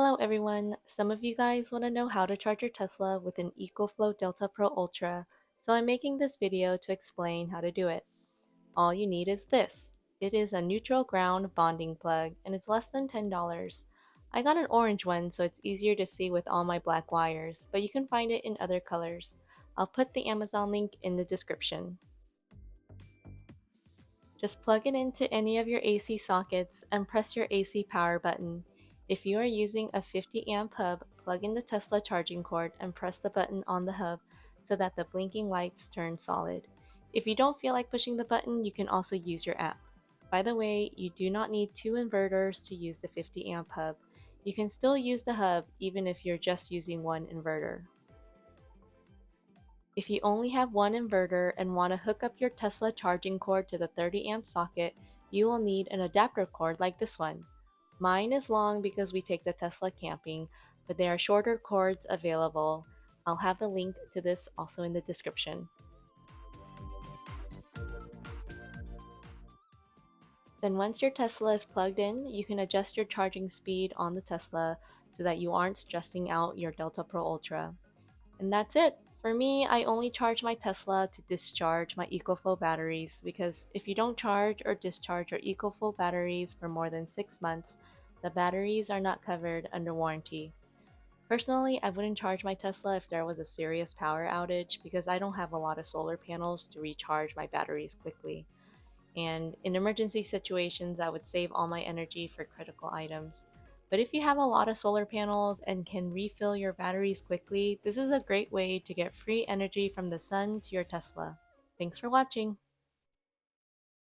Hello everyone! Some of you guys want to know how to charge your Tesla with an Ecoflow Delta Pro Ultra, so I'm making this video to explain how to do it. All you need is this. It is a neutral ground bonding plug and it's less than $10. I got an orange one so it's easier to see with all my black wires, but you can find it in other colors. I'll put the Amazon link in the description. Just plug it into any of your AC sockets and press your AC power button. If you are using a 50 amp hub, plug in the Tesla charging cord and press the button on the hub so that the blinking lights turn solid. If you don't feel like pushing the button, you can also use your app. By the way, you do not need two inverters to use the 50 amp hub. You can still use the hub even if you're just using one inverter. If you only have one inverter and want to hook up your Tesla charging cord to the 30 amp socket, you will need an adapter cord like this one. Mine is long because we take the Tesla camping, but there are shorter cords available. I'll have the link to this also in the description. Then once your Tesla is plugged in, you can adjust your charging speed on the Tesla so that you aren't stressing out your Delta Pro Ultra. And that's it. For me, I only charge my Tesla to discharge my Ecoflow batteries because if you don't charge or discharge your Ecoflow batteries for more than 6 months, the batteries are not covered under warranty. Personally, I wouldn't charge my Tesla if there was a serious power outage because I don't have a lot of solar panels to recharge my batteries quickly. And in emergency situations, I would save all my energy for critical items. But if you have a lot of solar panels and can refill your batteries quickly, this is a great way to get free energy from the sun to your Tesla. Thanks for watching!